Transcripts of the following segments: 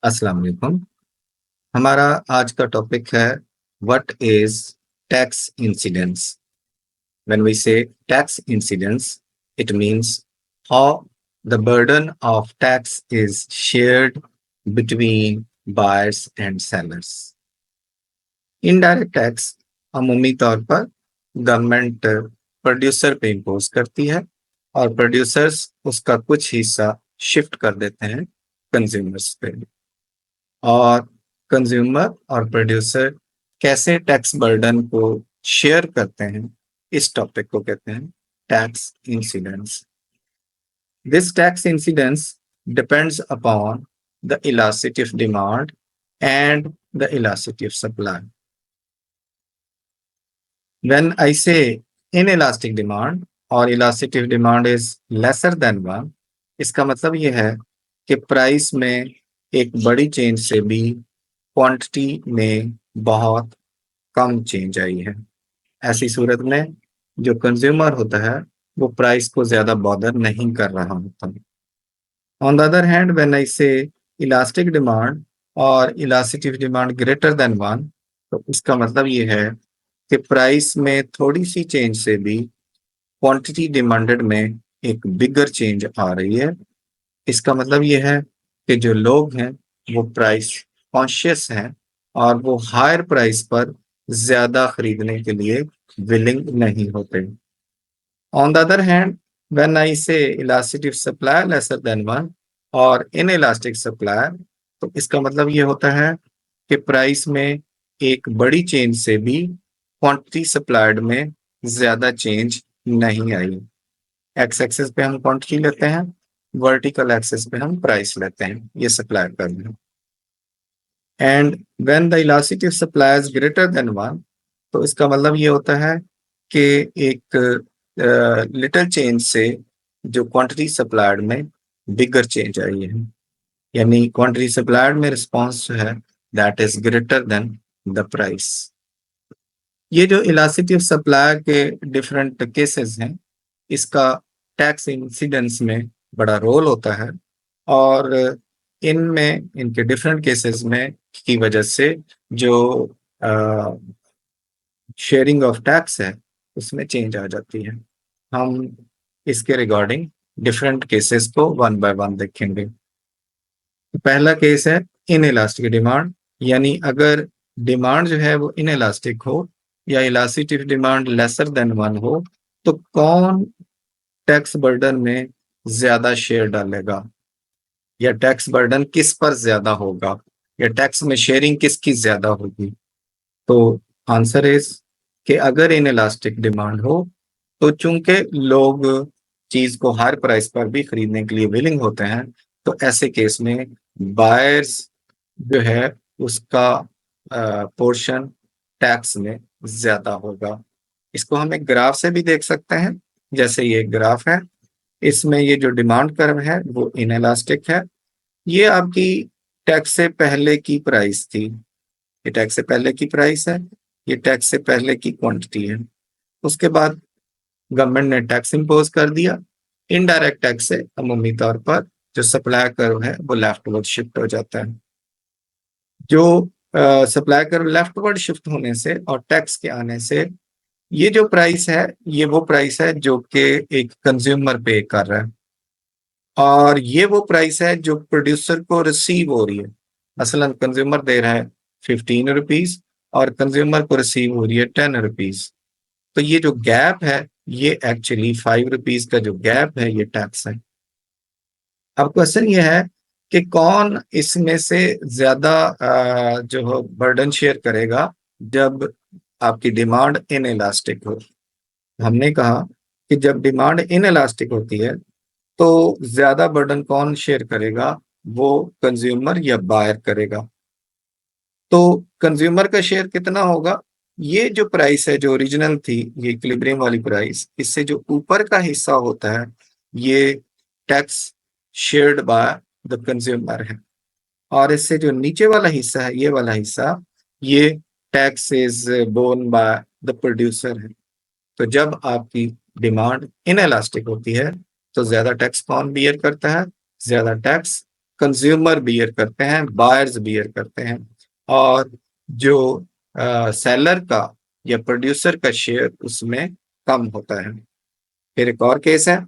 अस्सलाम वालेकुम। हमारा आज का टॉपिक है what is tax incidence. When we say tax incidence, it means how the burden of tax is shared between buyers and sellers. Indirect tax अमूमी तौर पर गवर्नमेंट प्रोड्यूसर पे इम्पोज करती है और प्रोड्यूसर्स उसका कुछ हिस्सा शिफ्ट कर देते हैं कंज्यूमर्स पे। और कंज्यूमर और प्रोड्यूसर कैसे टैक्स बर्डन को शेयर करते हैं, इस टॉपिक को कहते हैं tax incidence. This tax incidence depends upon the elasticity of demand and the elasticity of supply. When I say inelastic demand और elasticity of demand is lesser than one, इसका मतलब ये है कि प्राइस में एक बड़ी चेंज से भी क्वांटिटी में बहुत कम चेंज आई है। ऐसी सूरत में जो कंज्यूमर होता है वो प्राइस को ज्यादा बॉदर नहीं कर रहा होता। On the other hand, when I से इलास्टिक डिमांड और elasticity of demand greater than one, तो इसका मतलब ये है कि प्राइस में थोड़ी सी चेंज से भी क्वांटिटी डिमांडेड में एक बिगर चेंज आ रही है। इसका मतलब ये है कि जो लोग हैं वो प्राइस कॉन्शियस हैं और वो हायर प्राइस पर ज्यादा खरीदने के लिए विलिंग नहीं होते। On the other hand, when I say elasticity of supply lesser than one और इनइलास्टिक सप्लाई, तो इसका मतलब ये होता है कि प्राइस में एक बड़ी चेंज से भी क्वांटिटी सप्लाइड में ज्यादा चेंज नहीं आई। एक्स एक्सिस पे हम क्वांटिटी लेते हैं, वर्टिकल एक्सिस पे हम प्राइस लेते हैं, ये सप्लाई कर रहे हैं। And when the elasticity of supply is greater than one, तो इसका मतलब ये होता है कि एक लिटिल चेंज से जो क्वांटिटी सप्लाइड में बिगर चेंज आई है, यानी क्वांटिटी सप्लाइड में रिस्पॉन्स जो है that is greater than the price. ये जो इलास्टिसिटी ऑफ सप्लाई के डिफरेंट केसेस हैं, इसका टैक्स इंसिडेंस में बड़ा रोल होता है और इनमें इनके डिफरेंट केसेस में की वजह से जो शेयरिंग ऑफ टैक्स है उसमें चेंज आ जाती है। हम इसके रिगार्डिंग डिफरेंट केसेस को वन बाय वन देखेंगे। पहला केस है इनइलास्टिक डिमांड, यानी अगर डिमांड जो है वो इनइलास्टिक हो या elasticity demand laser than one हो, तो कौन टैक्स बर्डन में ज्यादा शेयर डालेगा या टैक्स बर्डन किस पर ज्यादा होगा या टैक्स में शेयरिंग किसकी ज्यादा होगी। तो आंसर इज कि अगर इनइलास्टिक डिमांड हो तो चूंकि लोग चीज को हायर प्राइस पर भी खरीदने के लिए विलिंग होते हैं, तो ऐसे केस में बायर्स जो है उसका पोर्शन टैक्स में ज्यादा होगा। इसको हम एक ग्राफ से भी देख सकते हैं। जैसे ये ग्राफ है, इसमें ये जो डिमांड कर्व है वो इनइलास्टिक है। ये आपकी टैक्स से पहले की प्राइस थी, ये टैक्स से पहले की प्राइस है, ये टैक्स से पहले की क्वांटिटी है। उसके बाद गवर्नमेंट ने टैक्स इम्पोज कर दिया। इनडायरेक्ट टैक्स से अमूमी तौर पर जो सप्लाई कर्व है वो लेफ्टवर्ड शिफ्ट हो जाता है। जो सप्लाई कर्व लेफ्टवर्ड शिफ्ट होने से और टैक्स के आने से ये जो प्राइस है ये वो प्राइस है जो कि एक कंज्यूमर पे कर रहा है और ये वो प्राइस है जो प्रोड्यूसर को रिसीव हो रही है। मसलन कंज्यूमर दे रहा है 15 रुपीज और कंज्यूमर को रिसीव हो रही है 10 रुपीज। तो ये जो गैप है ये एक्चुअली 5 रुपीज का जो गैप है ये टैक्स है। अब क्वेश्चन ये है कि कौन इसमें से ज्यादा जो बर्डन शेयर करेगा जब आपकी डिमांड इनइलास्टिक हो। हमने कहा कि जब डिमांड इनइलास्टिक होती है तो ज्यादा बर्डन कौन शेयर करेगा, वो कंज्यूमर या बायर करेगा। तो कंज्यूमर का शेयर कितना होगा, ये जो प्राइस है जो ओरिजिनल थी ये इक्विलिब्रियम वाली प्राइस, इससे जो ऊपर का हिस्सा होता है ये tax shared by the consumer है और इससे जो नीचे वाला हिस्सा है ये वाला हिस्सा ये tax is borne by the producer है। तो जब आपकी डिमांड इनएलास्टिक होती है तो ज्यादा टैक्स कौन बियर करता है, ज्यादा टैक्स कंज्यूमर बियर करते हैं, बायर्स बियर करते हैं, और जो सेलर का या प्रोड्यूसर का शेयर उसमें कम होता है। फिर एक और केस है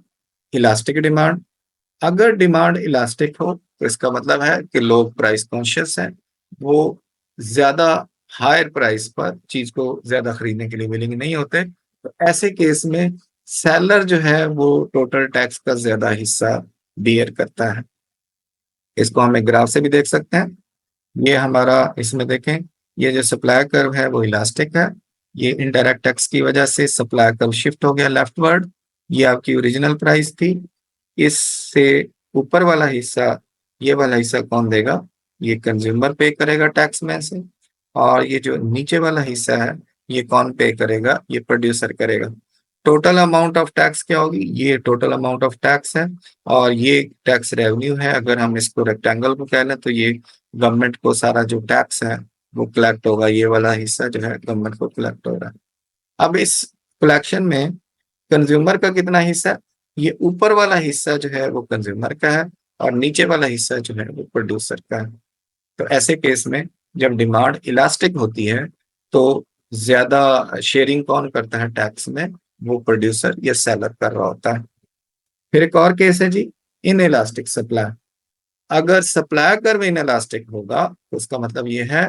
इलास्टिक डिमांड। अगर डिमांड इलास्टिक हो तो इसका मतलब है कि लोग प्राइस कॉन्शियस हैं, वो ज्यादा हायर प्राइस पर चीज को ज्यादा खरीदने के लिए विलिंग नहीं होते। तो ऐसे केस में सेलर जो है वो टोटल टैक्स का ज्यादा हिस्सा बियर करता है। इसको हम एक ग्राफ से भी देख सकते हैं। ये हमारा, इसमें देखें, ये जो सप्लाई कर्व है वो इलास्टिक है। ये इनडायरेक्ट टैक्स की वजह से सप्लाई कर्व शिफ्ट हो गया लेफ्टवर्ड। ये आपकी ओरिजिनल प्राइस थी। इससे ऊपर वाला हिस्सा, ये वाला हिस्सा कौन देगा? ये कंज्यूमर पे करेगा टैक्स में से। और ये जो नीचे वाला हिस्सा है ये कौन पे करेगा? ये प्रोड्यूसर करेगा। टोटल अमाउंट ऑफ टैक्स क्या होगी? ये टोटल अमाउंट ऑफ टैक्स है, और ये टैक्स रेवेन्यू है। अगर हम इसको रेक्टेंगल को कह लें तो ये गवर्नमेंट को सारा जो टैक्स है वो कलेक्ट होगा। ये वाला हिस्सा जो है गवर्नमेंट को कलेक्ट हो रहा है। अब इस कलेक्शन में कंज्यूमर का कितना हिस्सा है? ये ऊपर वाला हिस्सा जो है वो कंज्यूमर का है, और नीचे वाला हिस्सा जो है वो प्रोड्यूसर का है। तो ऐसे केस में जब डिमांड इलास्टिक होती है तो ज्यादा शेयरिंग कौन करता है टैक्स में? वो प्रोड्यूसर या सेलर कर रहा होता है। फिर एक और केस है जी, इन इलास्टिक सप्लाई। अगर सप्लाई कर्व इन इलास्टिक होगा तो उसका मतलब ये है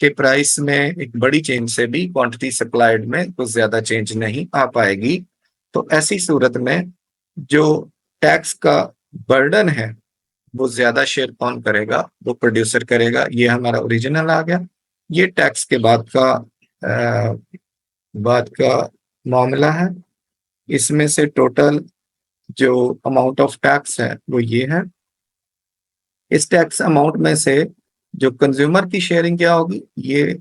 कि प्राइस में एक बड़ी चेंज से भी क्वांटिटी सप्लाइड में कुछ ज्यादा चेंज नहीं आ पाएगी। तो ऐसी सूरत में जो टैक्स का बर्डन है वो ज्यादा शेयर कौन करेगा? वो प्रोड्यूसर करेगा। ये हमारा ओरिजिनल आ गया। ये टैक्स के बाद का मामला है। इसमें से टोटल जो अमाउंट ऑफ टैक्स है वो ये है। इस टैक्स अमाउंट में से जो कंज्यूमर की शेयरिंग क्या होगी? ये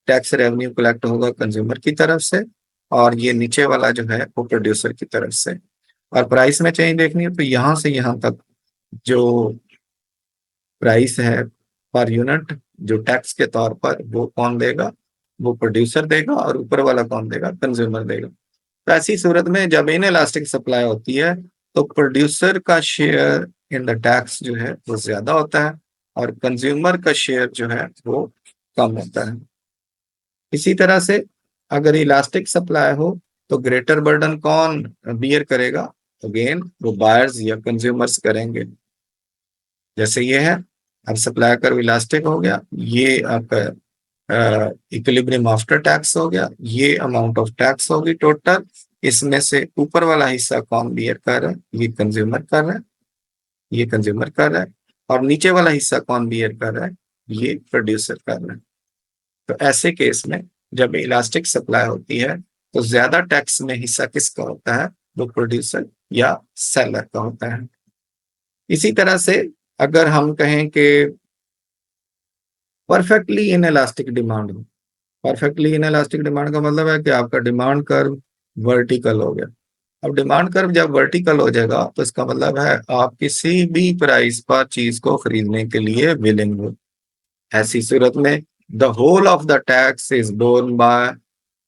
टैक्स रेवेन्यू कलेक्ट होगा कंज्यूमर की तरफ से, और ये नीचे वाला जो है वो प्रोड्यूसर की तरफ से। और प्राइस में चेंज देखनी है तो यहां से यहां तक जो प्राइस है पर यूनिट जो टैक्स के तौर पर, वो कौन देगा? वो प्रोड्यूसर देगा। और ऊपर वाला कौन देगा? कंज्यूमर देगा। तो ऐसी सूरत में जब इन इलास्टिक सप्लाई होती है तो प्रोड्यूसर का शेयर इन द टैक्स जो है वो ज्यादा होता है, और कंज्यूमर का शेयर जो है वो कम होता है। इसी तरह से अगर इलास्टिक सप्लाई हो तो ग्रेटर बर्डन कौन बियर करेगा? अगेन वो बायर्स या कंज्यूमर्स करेंगे। जैसे ये है, अब सप्लाई कर्व इलास्टिक हो गया, ये आपका इक्विलिब्रियम आफ्टर टैक्स हो गया, ये अमाउंट ऑफ टैक्स होगी टोटल। इसमें से ऊपर वाला हिस्सा कौन बियर कर रहा है? ये कंज्यूमर कर रहा है। ये कंज्यूमर कर रहा है। और नीचे वाला हिस्सा कौन बियर कर रहा है? ये प्रोड्यूसर कर रहा है। तो ऐसे केस में जब इलास्टिक सप्लाई होती है तो ज्यादा टैक्स में हिस्सा किसका होता है? वो प्रोड्यूसर या सेलर का होता है। इसी तरह से अगर हम कहें कि परफेक्टली इन इलास्टिक डिमांड हो, परफेक्टली इन इलास्टिक डिमांड का मतलब है कि आपका डिमांड कर्व वर्टिकल हो गया। अब डिमांड कर्व जब वर्टिकल हो जाएगा तो इसका मतलब है आप किसी भी प्राइस पर चीज को खरीदने के लिए विलिंग हो। ऐसी सूरत में the whole of the tax is borne by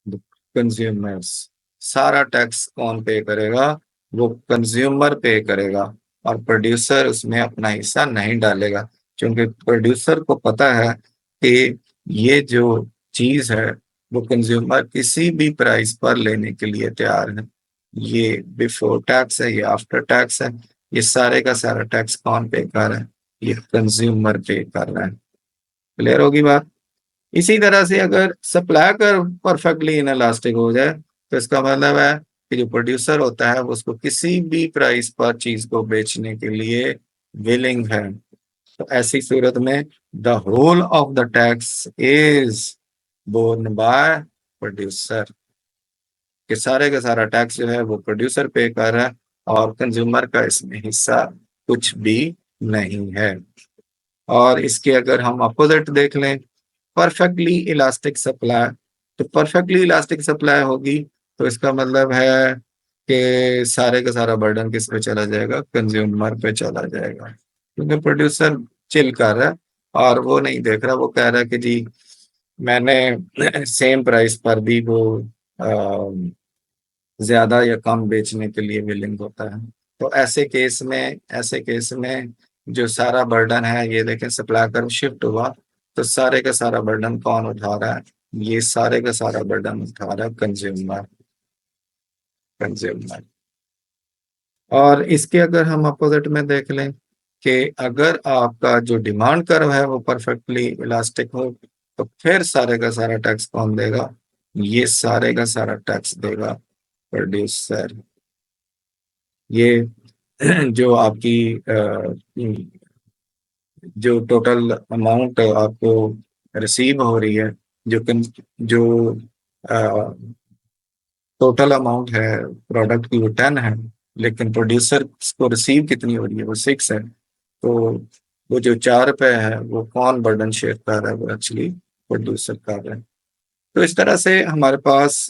the consumers. सारा टैक्स कौन पे करेगा? वो कंज्यूमर पे करेगा, और प्रोड्यूसर उसमें अपना हिस्सा नहीं डालेगा, क्योंकि प्रोड्यूसर को पता है कि ये जो चीज है वो कंज्यूमर किसी भी प्राइस पर लेने के लिए तैयार है। ये बिफोर टैक्स है, ये आफ्टर टैक्स है, ये सारे का सारा टैक्स कौन पे कर रहा है? ये कंज्यूमर पे कर रहा है। क्लियर होगी बात? इसी तरह से अगर सप्लाई कर परफेक्टली इनलास्टिक हो जाए तो इसका मतलब है कि जो प्रोड्यूसर होता है वो उसको किसी भी प्राइस पर चीज को बेचने के लिए विलिंग है। तो ऐसी सूरत में the whole of the tax is borne by producer. कि सारे का सारा टैक्स जो है वो प्रोड्यूसर पे कर रहा है, और कंज्यूमर का इसमें हिस्सा कुछ भी नहीं है। और इसके अगर हम अपोजिट देख लें, परफेक्टली इलास्टिक सप्लाई, तो परफेक्टली इलास्टिक सप्लाई होगी तो इसका मतलब है कि सारे का सारा बर्डन किस पे चला जाएगा? कंज्यूमर पे चला जाएगा, क्योंकि प्रोड्यूसर चिल कर रहा है और वो नहीं देख रहा। वो कह रहा है कि जी मैंने सेम प्राइस पर भी वो ज्यादा या कम बेचने के लिए विलिंग होता है। तो ऐसे केस में जो सारा बर्डन है, ये देखें सप्लाई कर्व शिफ्ट हुआ तो सारे का सारा बर्डन कौन उठा रहा है? ये सारे का सारा बर्डन उठा रहा है कंज्यूमर। कंज्यूमर। और इसके अगर हम अपोजिट में देख लें कि अगर आपका जो डिमांड कर्व है वो परफेक्टली इलास्टिक हो, तो फिर सारे का सारा टैक्स कौन देगा? ये सारे का सारा टैक्स देगा प्रोड्यूसर। ये जो आपकी जो टोटल अमाउंट आपको रिसीव हो रही है, जो टोटल अमाउंट है प्रोडक्ट की वो 10 है, लेकिन प्रोड्यूसर को रिसीव कितनी हो रही है? वो 6 है। तो वो जो 4 रुपए है वो कौन बर्डन शेयर कर रहा है? वो एक्चुअली प्रोड्यूसर कर रहा है। तो इस तरह से हमारे पास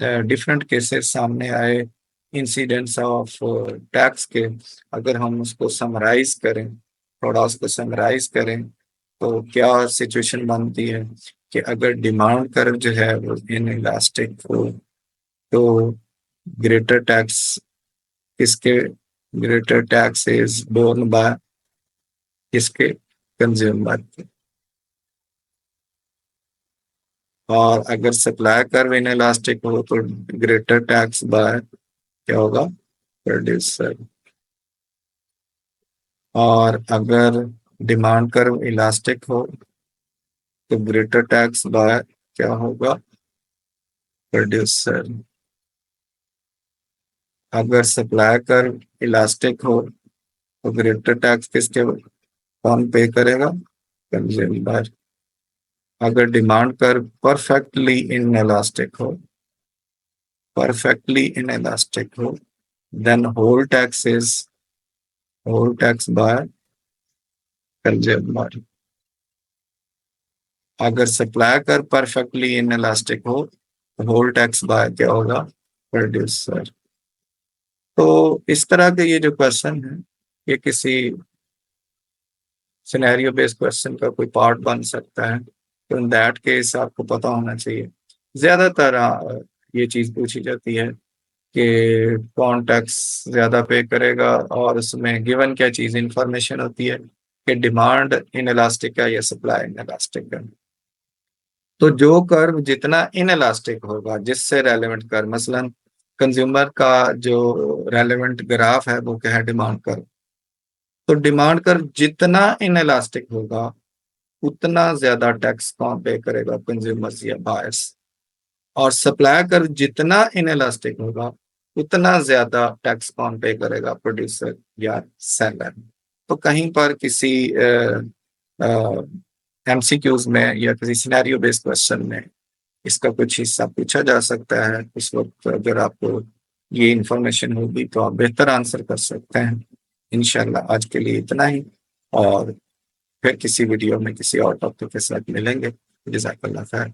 डिफरेंट केसेस सामने आए इंसिडेंट्स ऑफ टैक्स के। अगर हम उसको समराइज करें, थोड़ा उसको समराइज करें, तो क्या सिचुएशन बनती है कि अगर डिमांड कर्व जो है वो इन इलास्टिक हो, तो ग्रेटर टैक्स किसके? Greater tax is borne by किसके? कंज्यूमर के। और अगर सप्लाई कर्व इन इलास्टिक हो तो ग्रेटर टैक्स बाय क्या होगा? प्रोड्यूसर। और अगर डिमांड कर्व इलास्टिक हो तो ग्रेटर टैक्स बाय क्या होगा? प्रोड्यूसर। अगर सप्लाई कर्व इलास्टिक हो तो ग्रेटर टैक्स किसके? कौन पे करेगा? कंज्यूमर। अगर demand curve perfectly inelastic हो, परफेक्टली इन इलास्टिक हो, then whole tax by consumer. अगर supply curve perfectly inelastic हो तो होल टैक्स बाय क्या होगा? प्रोड्यूसर। तो इस तरह के ये जो क्वेश्चन है, ये किसी सिनेरियो बेस्ड क्वेश्चन का कोई पार्ट बन सकता है। तो इन दैट केस आपको पता होना चाहिए। ज्यादातर ये चीज पूछी जाती है कि कौन टैक्स ज्यादा पे करेगा, और उसमें गिवन क्या चीज इंफॉर्मेशन होती है कि डिमांड इन इलास्टिक है या सप्लाई इन इलास्टिक है। तो जो कर्व जितना इन इलास्टिक होगा, जिससे रेलेवेंट कर्व, मसलन कंज्यूमर का जो रेलेवेंट ग्राफ है वो क्या है? Demand curve. तो डिमांड कर्व जितना इन इलास्टिक होगा उतना ज्यादा टैक्स कौन पे करेगा? कंज्यूमर्स या बायर्स। और सप्लाई कर्व जितना इन इलास्टिक होगा उतना ज्यादा टैक्स कौन पे करेगा? प्रोड्यूसर या सेलर। तो कहीं पर किसी एमसीक्यूज में या किसी सिनेरियो बेस्ड क्वेश्चन में इसका कुछ हिस्सा पूछा जा सकता है। उस वक्त अगर आपको ये इंफॉर्मेशन होगी तो आप बेहतर आंसर कर सकते हैं। इंशाल्लाह आज के लिए इतना ही, और फिर किसी वीडियो में किसी और टॉपिक के साथ मिलेंगे। जज़ाकल्लाह खैर।